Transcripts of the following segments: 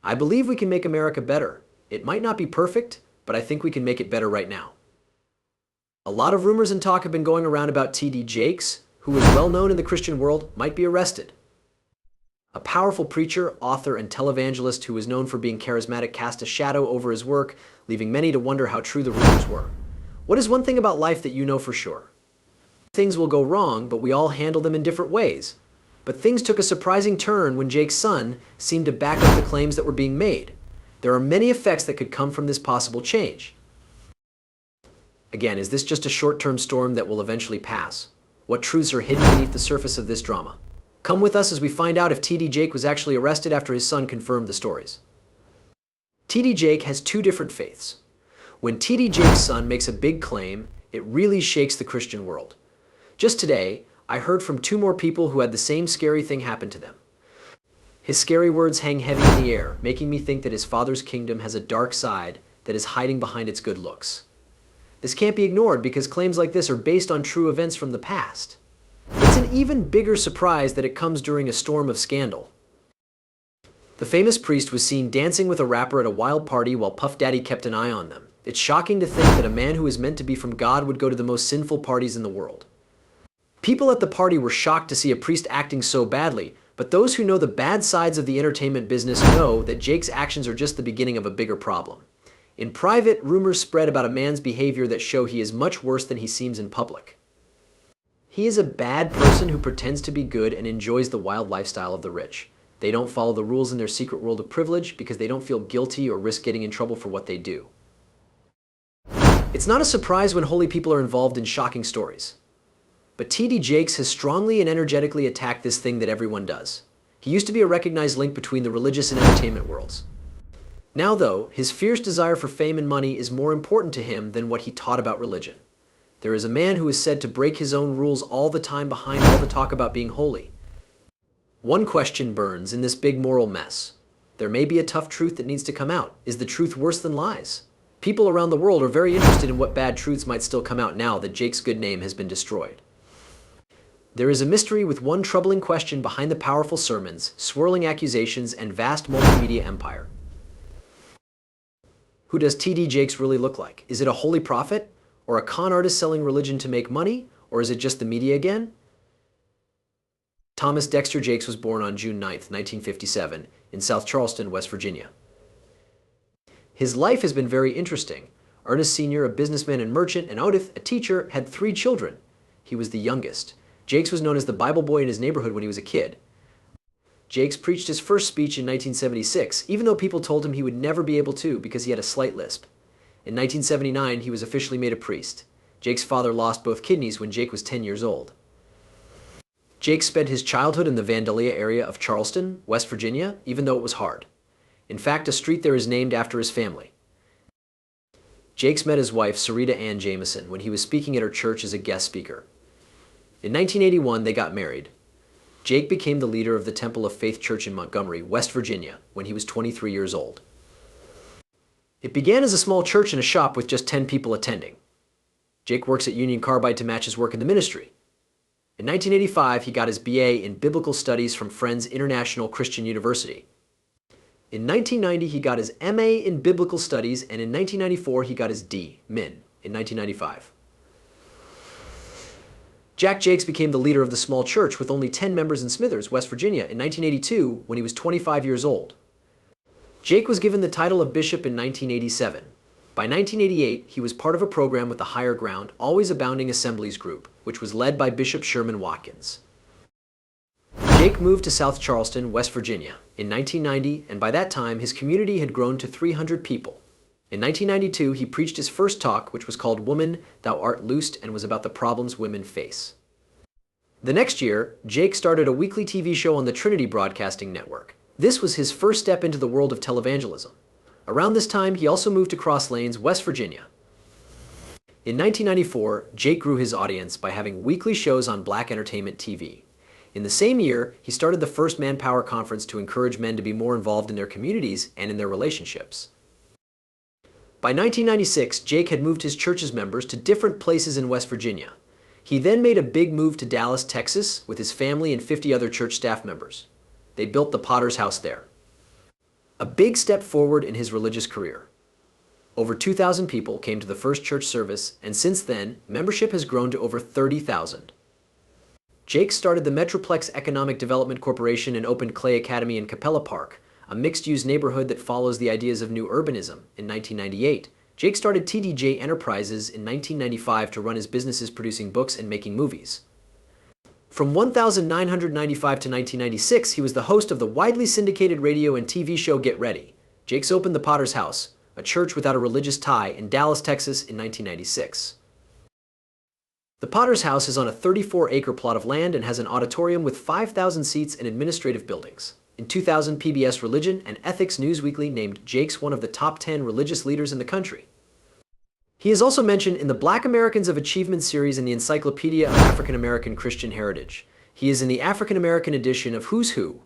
I believe we can make America better. It might not be perfect, but I think we can make it better right now. A lot of rumors and talk have been going around about T.D. Jakes, who is well known in the Christian world, might be arrested. A powerful preacher, author, and televangelist who was known for being charismatic cast a shadow over his work, leaving many to wonder how true the rumors were. What is one thing about life that you know for sure? Things will go wrong, but we all handle them in different ways. But things took a surprising turn when Jake's son seemed to back up the claims that were being made. There are many effects that could come from this possible change. Again, is this just a short-term storm that will eventually pass? What truths are hidden beneath the surface of this drama? Come with us as we find out if T.D. Jake was actually arrested after his son confirmed the stories. T.D. Jake has two different faiths. When T.D. Jake's son makes a big claim, it really shakes the Christian world. Just today, I heard from two more people who had the same scary thing happen to them. His scary words hang heavy in the air, making me think that his father's kingdom has a dark side that is hiding behind its good looks. This can't be ignored because claims like this are based on true events from the past. It's an even bigger surprise that it comes during a storm of scandal. The famous priest was seen dancing with a rapper at a wild party while Puff Daddy kept an eye on them. It's shocking to think that a man who is meant to be from God would go to the most sinful parties in the world. People at the party were shocked to see a priest acting so badly, but those who know the bad sides of the entertainment business know that Jake's actions are just the beginning of a bigger problem. In private, rumors spread about a man's behavior that show he is much worse than he seems in public. He is a bad person who pretends to be good and enjoys the wild lifestyle of the rich. They don't follow the rules in their secret world of privilege because they don't feel guilty or risk getting in trouble for what they do. It's not a surprise when holy people are involved in shocking stories. But T.D. Jakes has strongly and energetically attacked this thing that everyone does. He used to be a recognized link between the religious and entertainment worlds. Now, though, his fierce desire for fame and money is more important to him than what he taught about religion. There is a man who is said to break his own rules all the time behind all the talk about being holy. One question burns in this big moral mess. There may be a tough truth that needs to come out. Is the truth worse than lies? People around the world are very interested in what bad truths might still come out now that Jake's good name has been destroyed. There is a mystery with one troubling question behind the powerful sermons, swirling accusations, and vast multimedia empire. Who does T.D. Jakes really look like? Is it a holy prophet? Or a con artist selling religion to make money? Or is it just the media again? Thomas Dexter Jakes was born on June 9, 1957, in South Charleston, West Virginia. His life has been very interesting. Ernest Sr., a businessman and merchant, and Odith, a teacher, had 3 children. He was the youngest. Jakes was known as the Bible boy in his neighborhood when he was a kid. Jakes preached his first speech in 1976, even though people told him he would never be able to because he had a slight lisp. In 1979, he was officially made a priest. Jake's father lost both kidneys when Jake was 10 years old. Jakes spent his childhood in the Vandalia area of Charleston, West Virginia, even though it was hard. In fact, a street there is named after his family. Jakes met his wife, Sarita Ann Jameson, when he was speaking at her church as a guest speaker. In 1981, they got married. Jake became the leader of the Temple of Faith Church in Montgomery, West Virginia, when he was 23 years old. It began as a small church and a shop with just 10 people attending. Jake works at Union Carbide to match his work in the ministry. In 1985, he got his BA in Biblical Studies from Friends International Christian University. In 1990, he got his MA in Biblical Studies, and in 1994, he got his D, Min, in 1995. Jack Jakes became the leader of the small church with only 10 members in Smithers, West Virginia, in 1982 when he was 25 years old. Jake was given the title of bishop in 1987. By 1988, he was part of a program with the Higher Ground, Always Abounding Assemblies group, which was led by Bishop Sherman Watkins. Jake moved to South Charleston, West Virginia, in 1990, and by that time, his community had grown to 300 people. In 1992, he preached his first talk, which was called Woman, Thou Art Loosed, and was about the problems women face. The next year, Jake started a weekly TV show on the Trinity Broadcasting Network. This was his first step into the world of televangelism. Around this time, he also moved to Cross Lanes, West Virginia. In 1994, Jake grew his audience by having weekly shows on Black Entertainment TV. In the same year, he started the first Manpower Conference to encourage men to be more involved in their communities and in their relationships. By 1996, Jake had moved his church's members to different places in West Virginia. He then made a big move to Dallas, Texas, with his family and 50 other church staff members. They built the Potter's House there. a big step forward in his religious career. Over 2,000 people came to the first church service, and since then, membership has grown to over 30,000. Jake started the Metroplex Economic Development Corporation and opened Clay Academy in Capella Park, a mixed-use neighborhood that follows the ideas of new urbanism, in 1998. Jake started TDJ Enterprises in 1995 to run his businesses producing books and making movies. From 1995 to 1996, he was the host of the widely syndicated radio and TV show Get Ready. Jake's opened the Potter's House, a church without a religious tie, in Dallas, Texas in 1996. The Potter's House is on a 34-acre plot of land and has an auditorium with 5,000 seats and administrative buildings. In 2000, PBS Religion and Ethics Newsweekly named Jakes one of the top 10 religious leaders in the country. He is also mentioned in the Black Americans of Achievement series in the Encyclopedia of African American Christian Heritage. He is in the African American edition of Who's Who.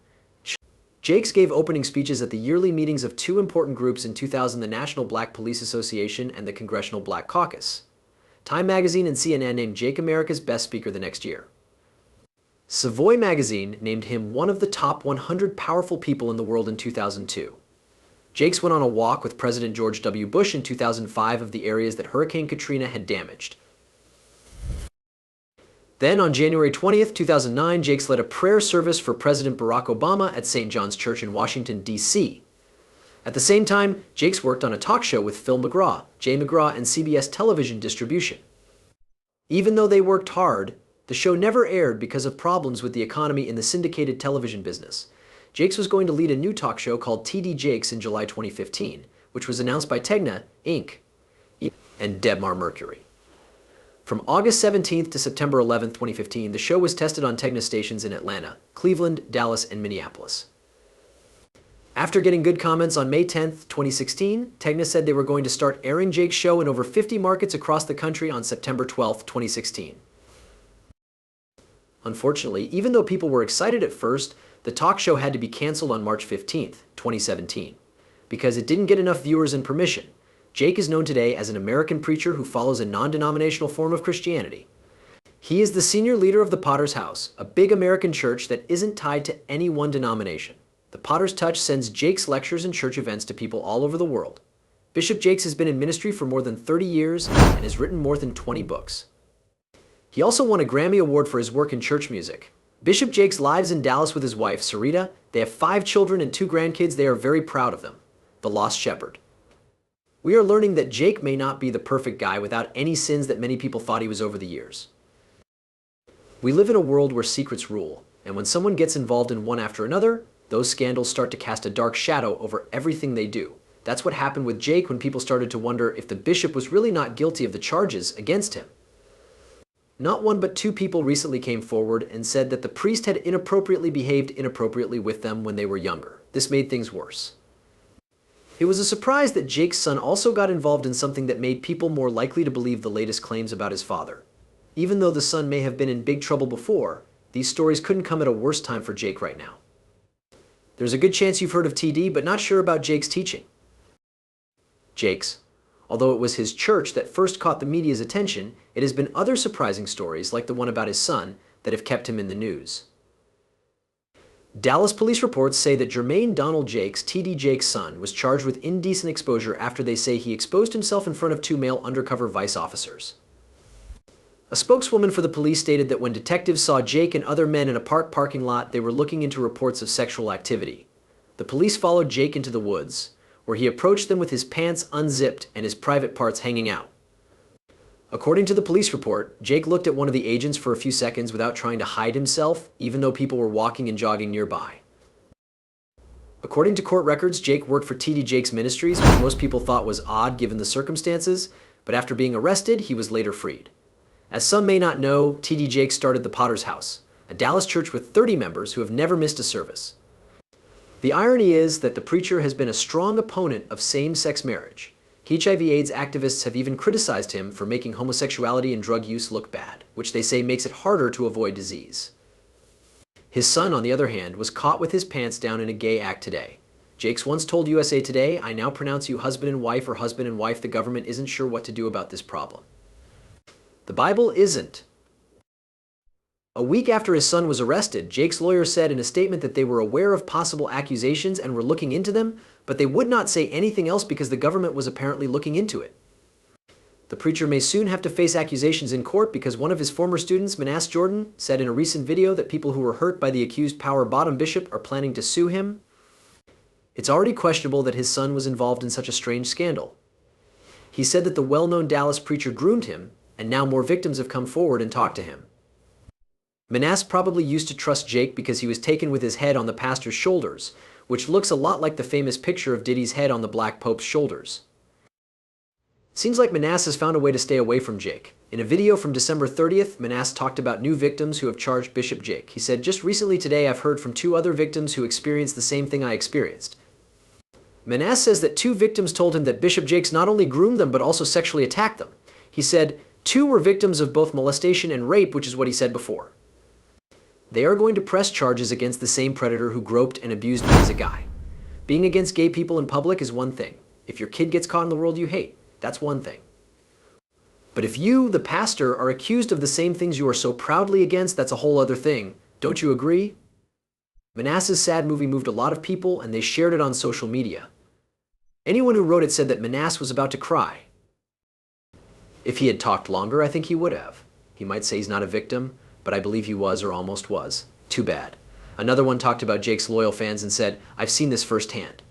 Jakes gave opening speeches at the yearly meetings of two important groups in 2000, the National Black Police Association and the Congressional Black Caucus. Time magazine and CNN named Jake America's Best Speaker the next year. Savoy magazine named him one of the top 100 powerful people in the world in 2002. Jakes went on a walk with President George W. Bush in 2005 of the areas that Hurricane Katrina had damaged. Then, on January 20th, 2009, Jakes led a prayer service for President Barack Obama at St. John's Church in Washington, D.C. At the same time, Jakes worked on a talk show with Phil McGraw, Jay McGraw, and CBS Television Distribution. Even though they worked hard, the show never aired because of problems with the economy in the syndicated television business. Jakes was going to lead a new talk show called TD Jakes in July 2015, which was announced by Tegna, Inc. and Debmar Mercury. From August 17th to September 11th, 2015, the show was tested on Tegna stations in Atlanta, Cleveland, Dallas, and Minneapolis. After getting good comments on May 10th, 2016, Tegna said they were going to start airing Jake's show in over 50 markets across the country on September 12th, 2016. Unfortunately, even though people were excited at first, the talk show had to be canceled on March 15th, 2017, because it didn't get enough viewers and permission. Jake is known today as an American preacher who follows a non-denominational form of Christianity. He is the senior leader of the Potter's House, a big American church that isn't tied to any one denomination. The Potter's Touch sends Jake's lectures and church events to people all over the world. Bishop Jakes has been in ministry for more than 30 years and has written more than 20 books. He also won a Grammy Award for his work in church music. Bishop Jakes lives in Dallas with his wife, Sarita. They have 5 children and 2 grandkids. They are very proud of them. The Lost Shepherd. We are learning that Jake may not be the perfect guy without any sins that many people thought he was over the years. We live in a world where secrets rule, and when someone gets involved in one after another, those scandals start to cast a dark shadow over everything they do. That's what happened with Jake when people started to wonder if the bishop was really not guilty of the charges against him. Not one but 2 people recently came forward and said that the priest had inappropriately behaved inappropriately with them when they were younger. This made things worse. It was a surprise that Jake's son also got involved in something that made people more likely to believe the latest claims about his father. Even though the son may have been in big trouble before, these stories couldn't come at a worse time for Jake right now. There's a good chance you've heard of TD, but not sure about Jake's teaching. Jake's. Although it was his church that first caught the media's attention, it has been other surprising stories, like the one about his son, that have kept him in the news. Dallas police reports say that Jermaine Donald Jakes, TD Jakes' son, was charged with indecent exposure after they say he exposed himself in front of 2 male undercover vice officers. A spokeswoman for the police stated that when detectives saw Jake and other men in a parking lot, they were looking into reports of sexual activity. The police followed Jake into the woods, where he approached them with his pants unzipped and his private parts hanging out. According to the police report, Jake looked at one of the agents for a few seconds without trying to hide himself, even though people were walking and jogging nearby. According to court records, Jake worked for TD Jakes Ministries, which most people thought was odd given the circumstances, but after being arrested, he was later freed. As some may not know, TD Jakes started the Potter's House, a Dallas church with 30 members who have never missed a service. The irony is that the preacher has been a strong opponent of same-sex marriage. HIV/AIDS activists have even criticized him for making homosexuality and drug use look bad, which they say makes it harder to avoid disease. His son, on the other hand, was caught with his pants down in a gay act today. Jakes once told USA Today, "I now pronounce you husband and wife or husband and wife. The government isn't sure what to do about this problem." The Bible isn't. A week after his son was arrested, Jake's lawyer said in a statement that they were aware of possible accusations and were looking into them, but they would not say anything else because the government was apparently looking into it. The preacher may soon have to face accusations in court because one of his former students, Manasseh Jordan, said in a recent video that people who were hurt by the accused Power Bottom bishop are planning to sue him. It's already questionable that his son was involved in such a strange scandal. He said that the well-known Dallas preacher groomed him, and now more victims have come forward and talked to him. Manasseh probably used to trust Jake because he was taken with his head on the pastor's shoulders, which looks a lot like the famous picture of Diddy's head on the Black Pope's shoulders. Seems like Manasseh has found a way to stay away from Jake. In a video from December 30th, Manasseh talked about new victims who have charged Bishop Jake. He said, "Just recently today I've heard from 2 other victims who experienced the same thing I experienced." Manasseh says that 2 victims told him that Bishop Jakes not only groomed them but also sexually attacked them. He said 2 were victims of both molestation and rape, which is what he said before. They are going to press charges against the same predator who groped and abused me as a guy. Being against gay people in public is one thing. If your kid gets caught in the world you hate, that's one thing. But if you, the pastor, are accused of the same things you are so proudly against, that's a whole other thing. Don't you agree? Manasseh's sad movie moved a lot of people, and they shared it on social media. Anyone who wrote it said that Manasseh was about to cry. If he had talked longer, I think he would have. He might say he's not a victim, but I believe he was or almost was. Too bad. Another one talked about Jake's loyal fans and said, "I've seen this firsthand.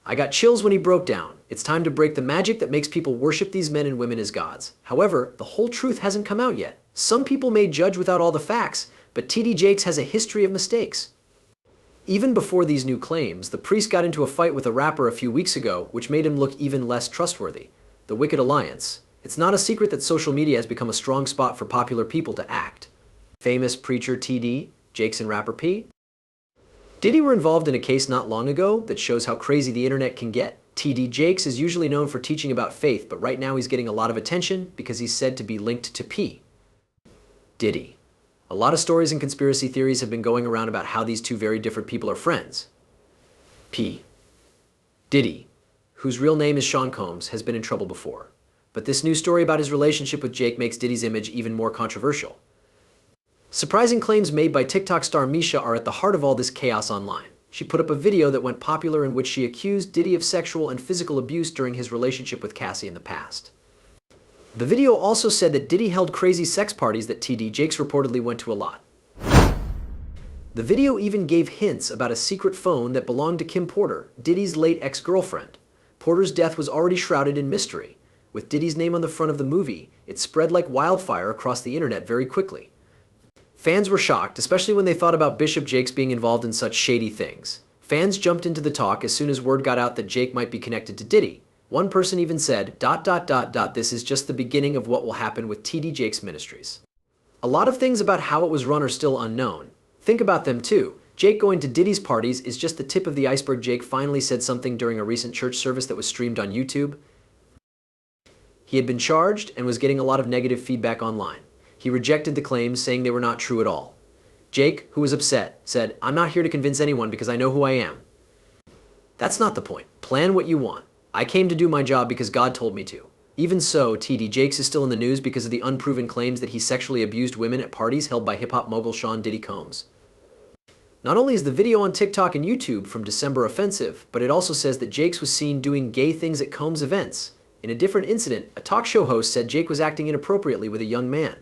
I got chills when he broke down. It's time to break the magic that makes people worship these men and women as gods." However, the whole truth hasn't come out yet. Some people may judge without all the facts, but T.D. Jakes has a history of mistakes. Even before these new claims, the priest got into a fight with a rapper a few weeks ago, which made him look even less trustworthy. The Wicked Alliance. It's not a secret that social media has become a strong spot for popular people to act. Famous preacher T.D., Jakes and rapper P. Diddy were involved in a case not long ago that shows how crazy the internet can get. T.D. Jakes is usually known for teaching about faith, but right now he's getting a lot of attention because he's said to be linked to P. Diddy. A lot of stories and conspiracy theories have been going around about how these 2 very different people are friends. P. Diddy, whose real name is Sean Combs, has been in trouble before. But this new story about his relationship with Jake makes Diddy's image even more controversial. Surprising claims made by TikTok star Misha are at the heart of all this chaos online. She put up a video that went popular in which she accused Diddy of sexual and physical abuse during his relationship with Cassie in the past. The video also said that Diddy held crazy sex parties that T.D. Jakes reportedly went to a lot. The video even gave hints about a secret phone that belonged to Kim Porter, Diddy's late ex-girlfriend. Porter's death was already shrouded in mystery. With Diddy's name on the front of the movie, it spread like wildfire across the internet very quickly. Fans were shocked, especially when they thought about Bishop Jakes being involved in such shady things. Fans jumped into the talk as soon as word got out that Jake might be connected to Diddy. One person even said, ... this is just the beginning of what will happen with T.D. Jakes Ministries. A lot of things about how it was run are still unknown. Think about them too. Jake going to Diddy's parties is just the tip of the iceberg. Jake finally said something during a recent church service that was streamed on YouTube. He had been charged and was getting a lot of negative feedback online. He rejected the claims, saying they were not true at all. Jake, who was upset, said, "I'm not here to convince anyone because I know who I am." That's not the point. Plan what you want. I came to do my job because God told me to. Even so, T.D. Jakes is still in the news because of the unproven claims that he sexually abused women at parties held by hip-hop mogul Sean Diddy Combs. Not only is the video on TikTok and YouTube from December offensive, but it also says that Jakes was seen doing gay things at Combs events. In a different incident, a talk show host said Jake was acting inappropriately with a young man.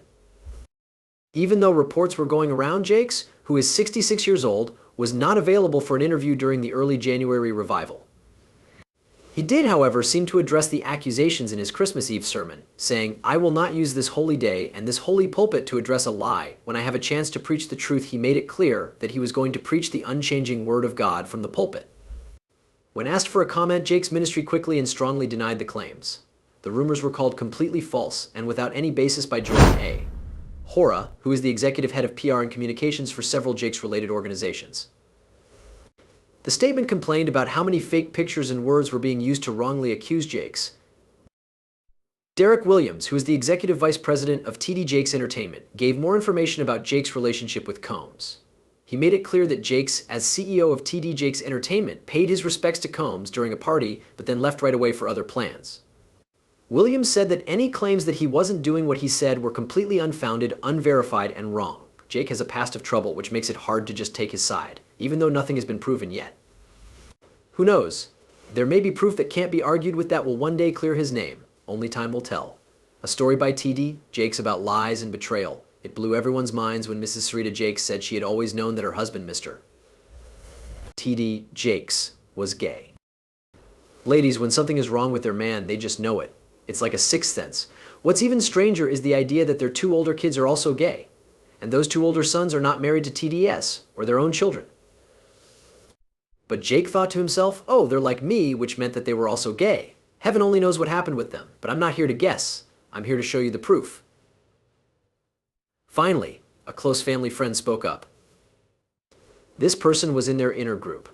Even though reports were going around, Jakes, who is 66 years old, was not available for an interview during the early January revival. He did, however, seem to address the accusations in his Christmas Eve sermon, saying, "I will not use this holy day and this holy pulpit to address a lie. When I have a chance to preach the truth," he made it clear that he was going to preach the unchanging word of God from the pulpit. When asked for a comment, Jake's ministry quickly and strongly denied the claims. The rumors were called completely false and without any basis by Jordan A. Hora, who is the executive head of PR and communications for several Jakes-related organizations. The statement complained about how many fake pictures and words were being used to wrongly accuse Jakes. Derek Williams, who is the executive vice president of TD Jakes Entertainment, gave more information about Jake's relationship with Combs. He made it clear that Jakes, as CEO of TD Jakes Entertainment, paid his respects to Combs during a party, but then left right away for other plans. Williams said that any claims that he wasn't doing what he said were completely unfounded, unverified, and wrong. Jake has a past of trouble, which makes it hard to just take his side, even though nothing has been proven yet. Who knows? There may be proof that can't be argued with that will one day clear his name. Only time will tell. A story by TD Jakes about lies and betrayal. It blew everyone's minds when Mrs. Sarita Jakes said she had always known that her husband, Mr. TD Jakes, was gay. Ladies, when something is wrong with their man, they just know it. It's like a sixth sense. What's even stranger is the idea that their two older kids are also gay. And those two older sons are not married to TDS or their own children. But Jake thought to himself, oh, they're like me, which meant that they were also gay. Heaven only knows what happened with them, but I'm not here to guess. I'm here to show you the proof. Finally, a close family friend spoke up. This person was in their inner group.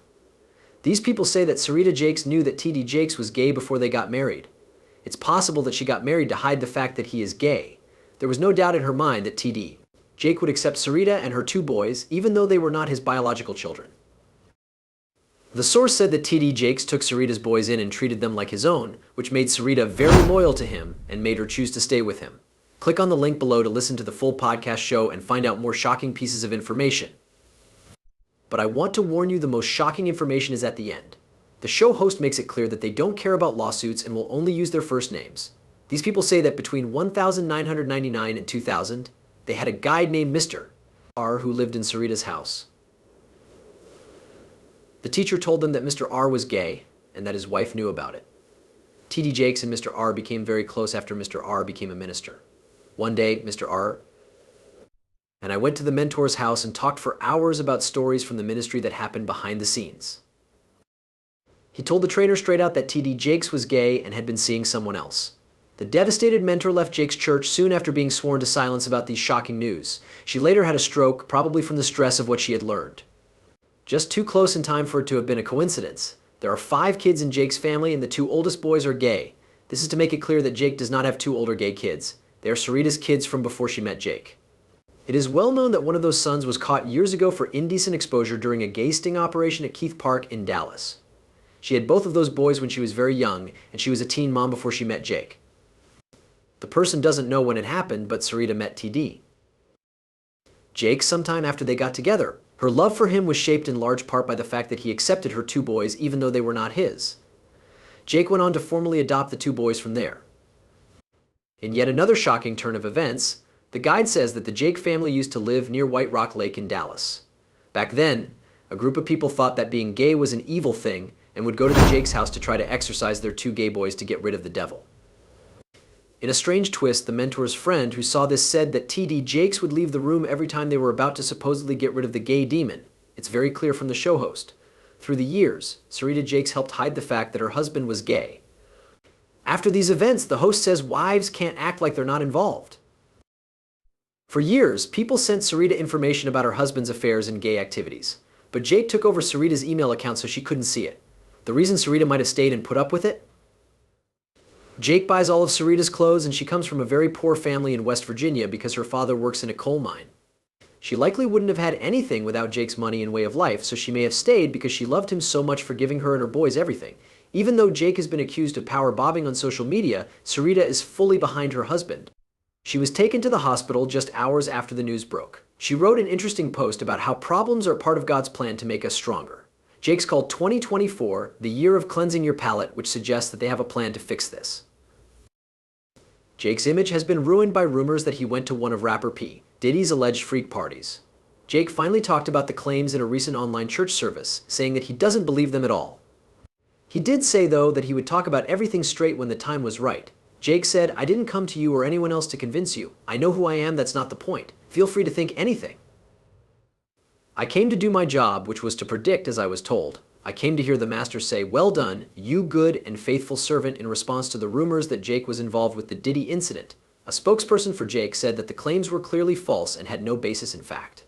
These people say that Sarita Jakes knew that TD Jakes was gay before they got married. It's possible that she got married to hide the fact that he is gay. There was no doubt in her mind that TD Jake would accept Sarita and her two boys, even though they were not his biological children. The source said that TD Jakes took Sarita's boys in and treated them like his own, which made Sarita very loyal to him and made her choose to stay with him. Click on the link below to listen to the full podcast show and find out more shocking pieces of information. But I want to warn you, the most shocking information is at the end. The show host makes it clear that they don't care about lawsuits and will only use their first names. These people say that between 1999 and 2000, they had a guy named Mr. R who lived in Sarita's house. The teacher told them that Mr. R was gay and that his wife knew about it. TD Jakes and Mr. R became very close after Mr. R became a minister. One day, Mr. R and I went to the mentor's house and talked for hours about stories from the ministry that happened behind the scenes. He told the trainer straight out that TD Jakes was gay and had been seeing someone else. The devastated mentor left Jake's church soon after being sworn to silence about these shocking news. She later had a stroke, probably from the stress of what she had learned. Just too close in time for it to have been a coincidence. There are 5 kids in Jake's family and the 2 oldest boys are gay. This is to make it clear that Jake does not have 2 older gay kids. They are Sarita's kids from before she met Jake. It is well known that one of those sons was caught years ago for indecent exposure during a gay sting operation at Keith Park in Dallas. She had both of those boys when she was very young, and she was a teen mom before she met Jake. The person doesn't know when it happened, but Sarita met TD Jake sometime after they got together. Her love for him was shaped in large part by the fact that he accepted her 2 boys even though they were not his. Jake went on to formally adopt the 2 boys from there. In yet another shocking turn of events, the guide says that the Jake family used to live near White Rock Lake in Dallas. Back then, a group of people thought that being gay was an evil thing and would go to the Jake's house to try to exorcise their 2 gay boys to get rid of the devil. In a strange twist, the mentor's friend who saw this said that TD Jakes would leave the room every time they were about to supposedly get rid of the gay demon. It's very clear from the show host. Through the years, Sarita Jakes helped hide the fact that her husband was gay. After these events, the host says wives can't act like they're not involved. For years, people sent Sarita information about her husband's affairs and gay activities, but Jake took over Sarita's email account so she couldn't see it. The reason Sarita might have stayed and put up with it? Jake buys all of Sarita's clothes and she comes from a very poor family in West Virginia because her father works in a coal mine. She likely wouldn't have had anything without Jake's money and way of life, so she may have stayed because she loved him so much for giving her and her boys everything. Even though Jake has been accused of power bobbing on social media, Sarita is fully behind her husband. She was taken to the hospital just hours after the news broke. She wrote an interesting post about how problems are part of God's plan to make us stronger. Jake's called 2024 the year of cleansing your palate, which suggests that they have a plan to fix this. Jake's image has been ruined by rumors that he went to one of rapper P. Diddy's alleged freak parties. Jake finally talked about the claims in a recent online church service, saying that he doesn't believe them at all. He did say, though, that he would talk about everything straight when the time was right. Jake said, "I didn't come to you or anyone else to convince you. I know who I am, that's not the point. Feel free to think anything. I came to do my job, which was to predict as I was told. I came to hear the master say, 'Well done, you good and faithful servant,' in response to the rumors that Jake was involved with the Diddy incident." A spokesperson for Jake said that the claims were clearly false and had no basis in fact.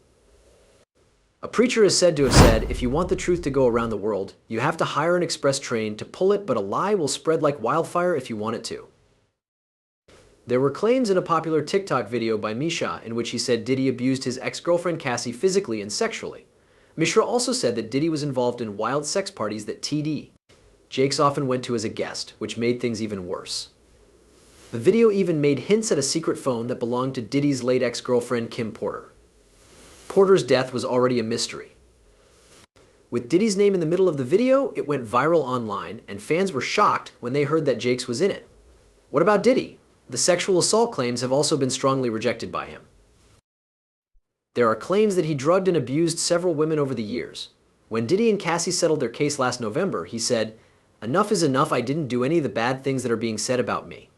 A preacher is said to have said, "If you want the truth to go around the world, you have to hire an express train to pull it, but a lie will spread like wildfire if you want it to." There were claims in a popular TikTok video by Misha in which he said Diddy abused his ex-girlfriend Cassie physically and sexually. Mishra also said that Diddy was involved in wild sex parties that TD Jakes often went to as a guest, which made things even worse. The video even made hints at a secret phone that belonged to Diddy's late ex-girlfriend Kim Porter. Porter's death was already a mystery. With Diddy's name in the middle of the video, it went viral online, and fans were shocked when they heard that Jakes was in it. What about Diddy? The sexual assault claims have also been strongly rejected by him. There are claims that he drugged and abused several women over the years. When Diddy and Cassie settled their case last November, he said, "Enough is enough, I didn't do any of the bad things that are being said about me.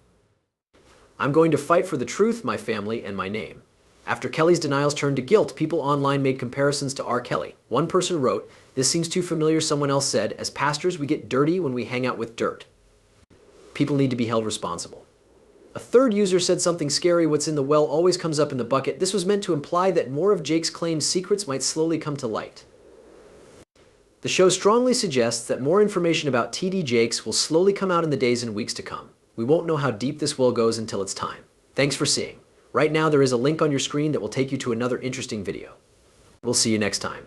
I'm going to fight for the truth, my family, and my name." After Kelly's denials turned to guilt, people online made comparisons to R. Kelly. One person wrote, "This seems too familiar," someone else said, "As pastors, we get dirty when we hang out with dirt. People need to be held responsible." A third user said something scary, "What's in the well always comes up in the bucket." This was meant to imply that more of Jake's claimed secrets might slowly come to light. The show strongly suggests that more information about TD Jakes will slowly come out in the days and weeks to come. We won't know how deep this well goes until it's time. Thanks for seeing. Right now there is a link on your screen that will take you to another interesting video. We'll see you next time.